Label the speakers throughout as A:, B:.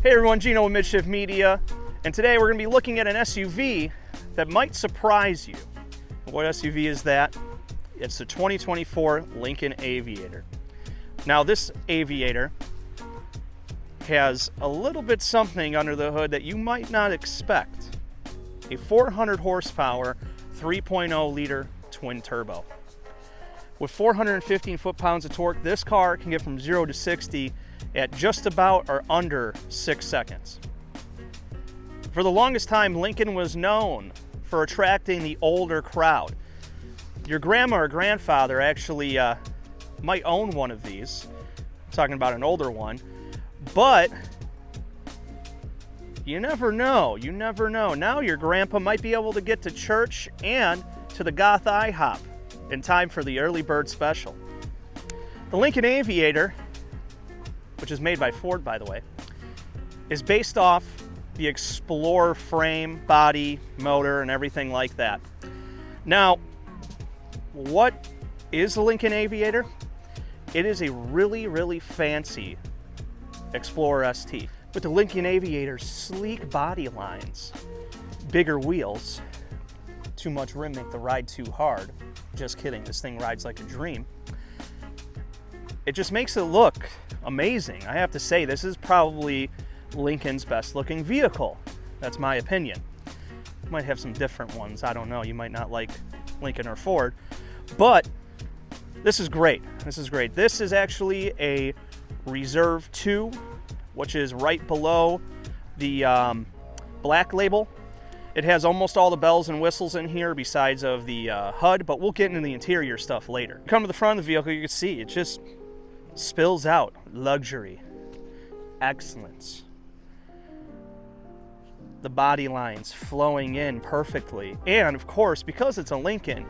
A: Hey everyone, Gino with Midshift Media, and today we're going to be looking at an SUV that might surprise you. What SUV is that? It's the 2024 Lincoln Aviator. Now this Aviator has a little bit something under the hood that you might not expect. A 400 horsepower, 3.0 liter twin turbo. With 415 foot-pounds of torque, this car can get from 0 to 60 at just about or under 6 seconds. For the longest time, Lincoln was known for attracting the older crowd. Your grandma or grandfather actually might own one of these. I'm talking about an older one, but you never know. You never know. Now your grandpa might be able to get to church and to the Goth IHOP in time for the early bird special. The Lincoln Aviator, which is made by Ford, by the way, is based off the Explorer frame, body, motor, and everything like that. Now, what is the Lincoln Aviator? It is a really, really fancy Explorer ST. With the Lincoln Aviator's sleek body lines, bigger wheels, too much rim make the ride too hard. Just kidding, this thing rides like a dream. It just makes it look amazing. I have to say, this is probably Lincoln's best looking vehicle. That's my opinion. You might have some different ones, I don't know. You might not like Lincoln or Ford, but this is great. This is great. This is actually a Reserve 2, which is right below the black label. It has almost all the bells and whistles in here besides of the HUD, but we'll get into the interior stuff later. Come to the front of the vehicle, you can see it just spills out luxury, excellence. The body lines flowing in perfectly. And of course, because it's a Lincoln,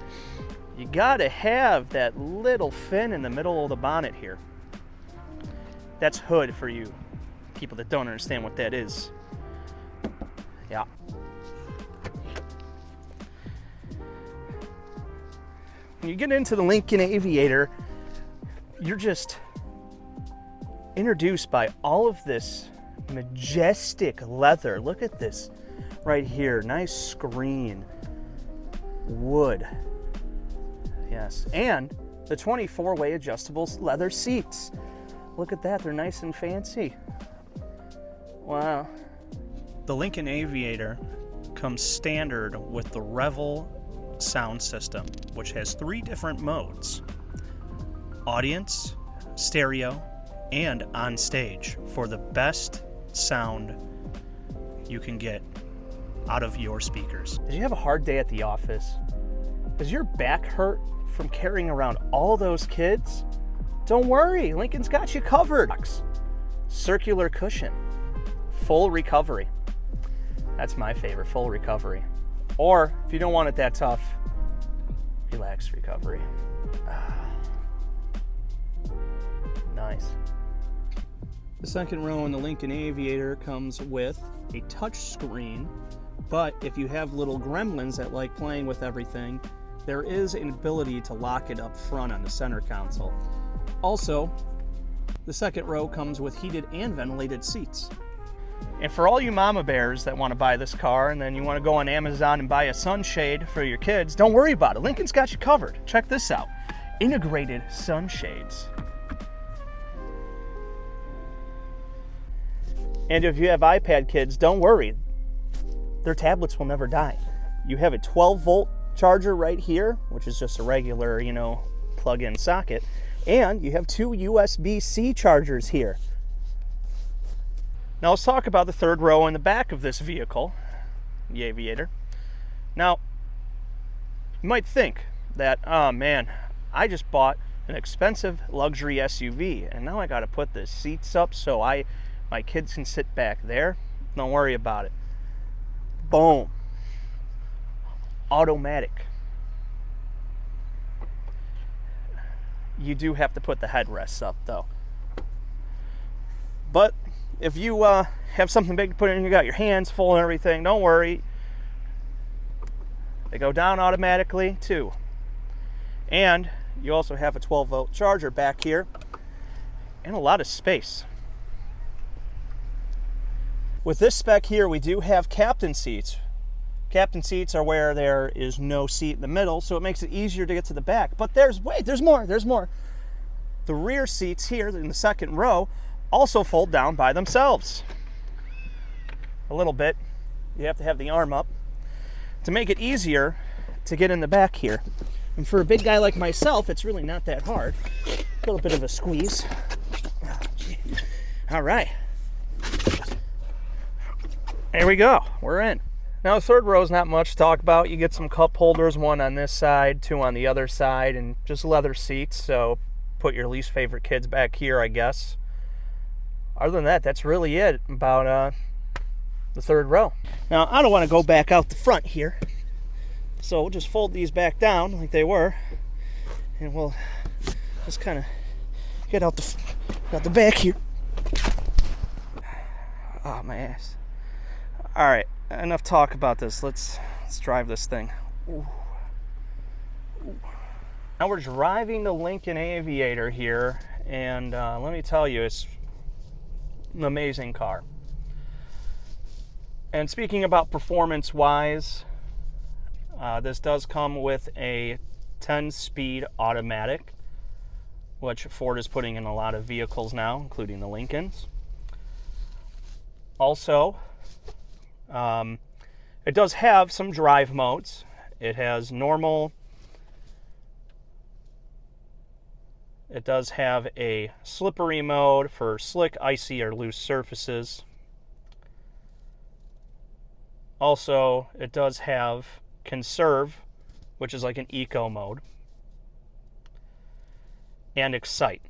A: you gotta have that little fin in the middle of the bonnet here. That's hood for you people that don't understand what that is. Yeah. When you get into the Lincoln Aviator, you're just introduced by all of this majestic leather. Look at this right here. Nice screen. Wood. Yes. And the 24-way adjustable leather seats. Look at that. They're nice and fancy. Wow. The Lincoln Aviator comes standard with the Revel sound system, which has 3 different modes: audience, stereo, and on stage, for the best sound you can get out of your speakers. Did you have a hard day at the office? Does your back hurt from carrying around all those kids? Don't worry, Lincoln's got you covered. Circular cushion, full recovery. That's my favorite, full recovery. Or if you don't want it that tough, relaxed recovery. Nice. The second row in the Lincoln Aviator comes with a touch screen, but if you have little gremlins that like playing with everything, there is an ability to lock it up front on the center console. Also, the second row comes with heated and ventilated seats. And for all you mama bears that want to buy this car and then you want to go on Amazon and buy a sunshade for your kids, don't worry about it. Lincoln's got you covered. Check this out. Integrated sunshades. And if you have iPad kids, don't worry. Their tablets will never die. You have a 12-volt charger right here, which is just a regular, plug-in socket. And you have 2 USB-C chargers here. Now let's talk about the third row in the back of this vehicle, the Aviator. Now, you might think that, oh man, I just bought an expensive luxury SUV and now I gotta put the seats up so my kids can sit back there. Don't worry about it. Boom. Automatic. You do have to put the headrests up though. But if you have something big to put in, you got your hands full and everything, don't worry. They go down automatically too. And you also have a 12-volt charger back here and a lot of space. With this spec here, we do have captain seats. Captain seats are where there is no seat in the middle, so it makes it easier to get to the back. But there's more. The rear seats here in the second row also fold down by themselves. A little bit. You have to have the arm up to make it easier to get in the back here. And for a big guy like myself, it's really not that hard. A little bit of a squeeze. All right. There we go. We're in. Now, the third row is not much to talk about. You get some cup holders, one on this side, two on the other side, and just leather seats. So put your least favorite kids back here, I guess. Other than that, that's really it about the third row. Now, I don't want to go back out the front here. So we'll just fold these back down like they were. And we'll just kind of get out the back here. Oh, my ass. All right, enough talk about this. Let's drive this thing. Ooh. Ooh. Now we're driving the Lincoln Aviator here, and let me tell you, it's an amazing car. And speaking about performance-wise, this does come with a 10-speed automatic, which Ford is putting in a lot of vehicles now, including the Lincolns. Also, it does have some drive modes. It has normal. It does have a slippery mode for slick, icy, or loose surfaces. Also, it does have conserve, which is like an eco mode, and excite.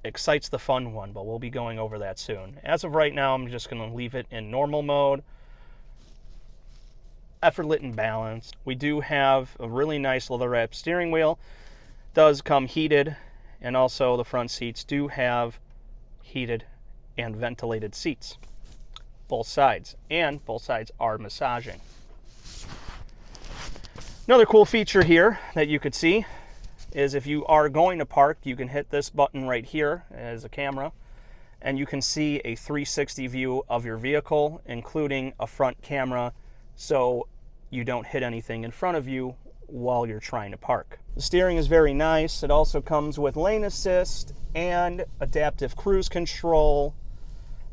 A: Excite's the fun one, but we'll be going over that soon. As of right now, I'm just going to leave it in normal mode. Effortless and balanced. We do have a really nice leather-wrapped steering wheel. It does come heated, and also the front seats do have heated and ventilated seats. Both sides, and both sides are massaging. Another cool feature here that you could see is if you are going to park, you can hit this button right here as a camera, and you can see a 360 view of your vehicle, including a front camera, so you don't hit anything in front of you while you're trying to park. The steering is very nice. It also comes with lane assist and adaptive cruise control,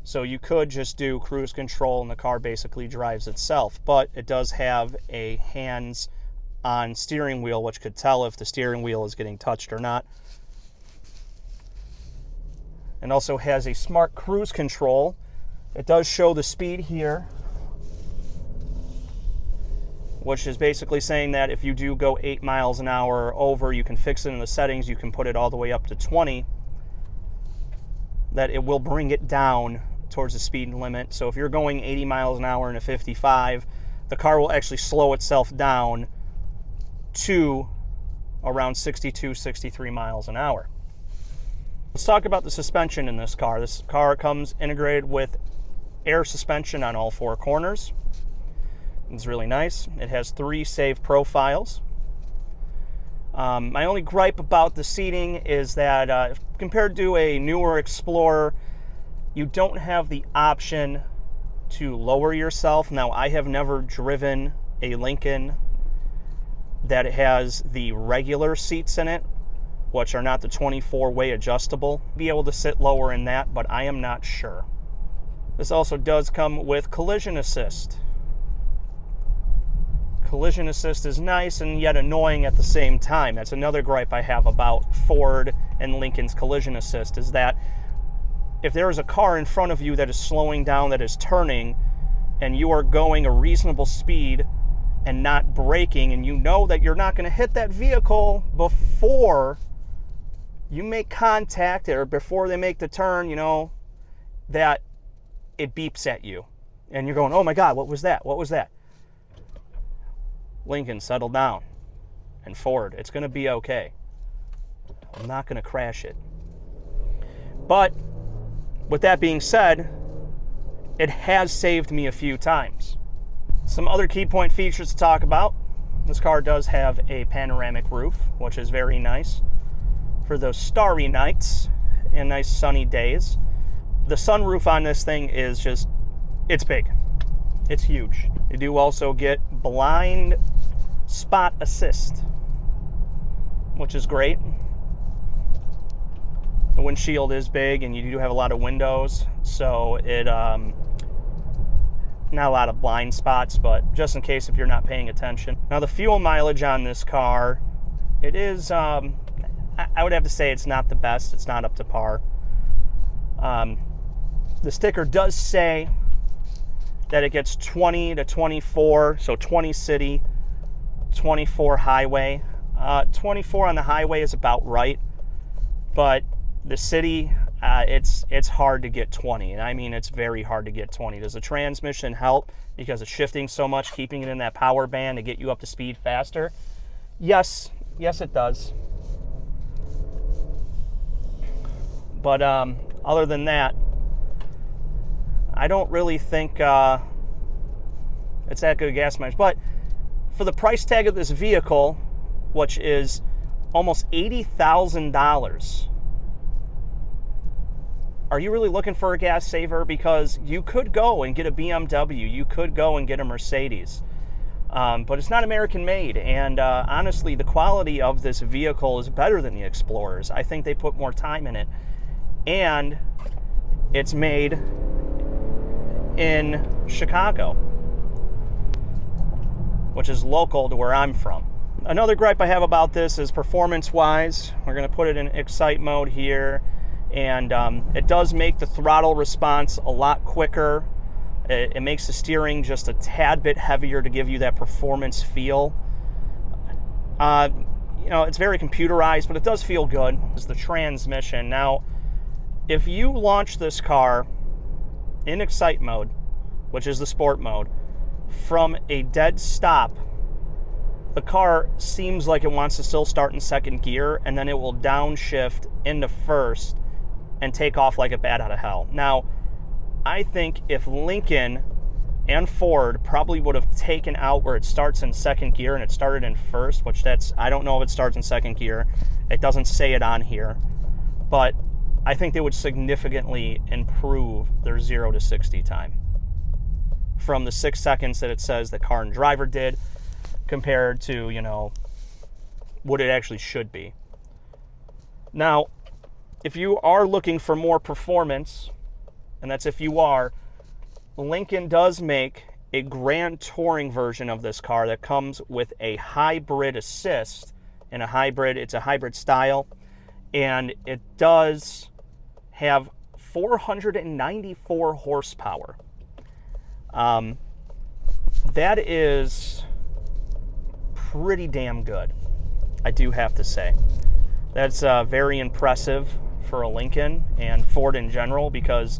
A: so you could just do cruise control and the car basically drives itself, but it does have a hands-on steering wheel, which could tell if the steering wheel is getting touched or not. And also has a smart cruise control. It does show the speed here, which is basically saying that if you do go 8 miles an hour or over, you can fix it in the settings. You can put it all the way up to 20. That it will bring it down towards the speed limit. So if you're going 80 miles an hour in a 55, the car will actually slow itself down to around 62, 63 miles an hour. Let's talk about the suspension in this car. This car comes integrated with air suspension on all 4 corners. It's really nice. It has 3 save profiles. My only gripe about the seating is that compared to a newer Explorer, you don't have the option to lower yourself. Now, I have never driven a Lincoln that has the regular seats in it, which are not the 24-way adjustable. Be able to sit lower in that, but I am not sure. This also does come with collision assist. Collision assist is nice and yet annoying at the same time. That's another gripe I have about Ford and Lincoln's collision assist, is that if there is a car in front of you that is slowing down, that is turning, and you are going a reasonable speed and not braking, and you know that you're not going to hit that vehicle before you make contact or before they make the turn, you know, that it beeps at you. And you're going, oh my God, what was that? What was that? Lincoln, settle down. And Ford, it's going to be okay. I'm not going to crash it. But with that being said, it has saved me a few times. Some other key point features to talk about. This car does have a panoramic roof, which is very nice for those starry nights and nice sunny days. The sunroof on this thing is just, it's big. It's huge. You do also get blind spot assist, which is great. The windshield is big, and you do have a lot of windows, so it not a lot of blind spots, but just in case if you're not paying attention. Now, the fuel mileage on this car, it is, I would have to say it's not the best. It's not up to par. The sticker does say that it gets 20 to 24, so 20 city, 24 highway. 24 on the highway is about right, but the city, it's hard to get 20, and I mean it's very hard to get 20. Does the transmission help because it's shifting so much, keeping it in that power band to get you up to speed faster? Yes, it does. But other than that, I don't really think it's that good gas mileage. But for the price tag of this vehicle, which is almost $80,000, are you really looking for a gas saver? Because you could go and get a BMW, you could go and get a Mercedes, but it's not American made. And honestly, the quality of this vehicle is better than the Explorers. I think they put more time in it, and it's made in Chicago, which is local to where I'm from. Another gripe I have about this is performance-wise. We're going to put it in Excite mode here, and it does make the throttle response a lot quicker. It makes the steering just a tad bit heavier to give you that performance feel. It's very computerized, but it does feel good. It's the transmission. Now, if you launch this car in Excite mode, which is the sport mode, from a dead stop, the car seems like it wants to still start in second gear, and then it will downshift into first and take off like a bat out of hell. Now, I think if Lincoln and Ford probably would have taken out where it starts in second gear and it started in first, which I don't know if it starts in second gear. It doesn't say it on here, but I think they would significantly improve their 0 to 60 time from the 6 seconds that it says the car and driver did compared to, what it actually should be. Now, if you are looking for more performance, and that's if you are, Lincoln does make a Grand Touring version of this car that comes with a hybrid assist. And it's a hybrid style, and it does have 494 horsepower. That is pretty damn good, I do have to say. That's very impressive for a Lincoln and Ford in general, because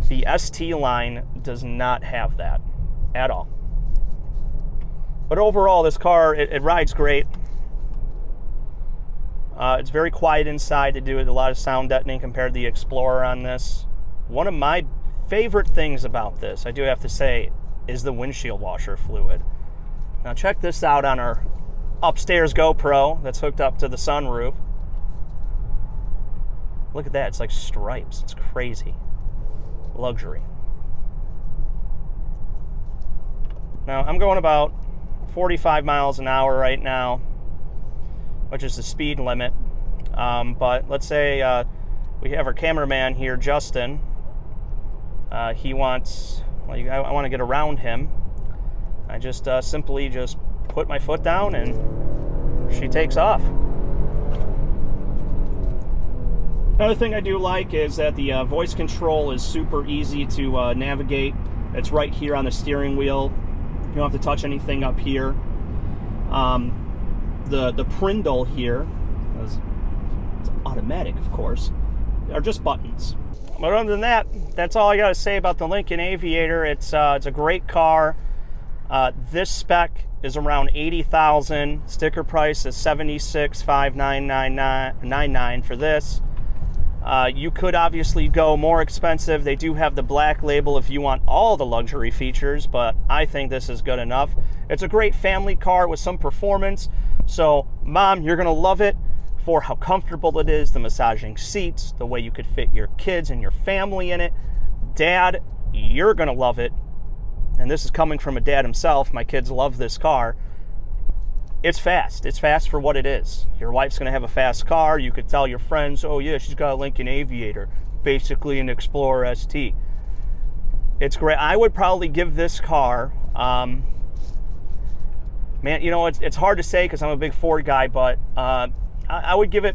A: the ST line does not have that at all. But overall, this car, it rides great. It's very quiet inside. They do a lot of sound deadening compared to the Explorer on this. One of my favorite things about this, I do have to say, is the windshield washer fluid. Now check this out on our upstairs GoPro that's hooked up to the sunroof. Look at that, it's like stripes. It's crazy. Luxury. Now, I'm going about 45 miles an hour right now, which is the speed limit. But let's say we have our cameraman here, Justin. He wants, I want to get around him. I just simply just put my foot down and she takes off. Another thing I do like is that the voice control is super easy to navigate. It's right here on the steering wheel. You don't have to touch anything up here. The Prindle here, it's automatic of course, are just buttons. But other than that, that's all I got to say about the Lincoln Aviator. It's a great car. This spec is around $80,000. Sticker price is $76,599 for this. You could obviously go more expensive. They do have the black label if you want all the luxury features, but I think this is good enough. It's a great family car with some performance. So, Mom, you're going to love it for how comfortable it is, the massaging seats, the way you could fit your kids and your family in it. Dad, you're gonna love it. And this is coming from a dad himself. My kids love this car. It's fast. It's fast for what it is. Your wife's going to have a fast car. You could tell your friends, oh yeah, she's got a Lincoln Aviator, basically an Explorer ST. It's great. I would probably give this car, man, you know, it's hard to say because I'm a big Ford guy, but I would give it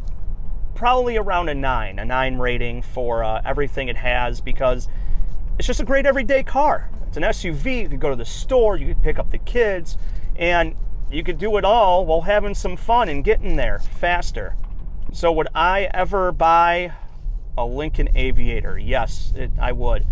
A: probably around a 9 rating for everything it has, because it's just a great everyday car. It's an SUV. You could go to the store, you could pick up the kids, and you could do it all while having some fun and getting there faster. So would I ever buy a Lincoln Aviator? Yes, I would.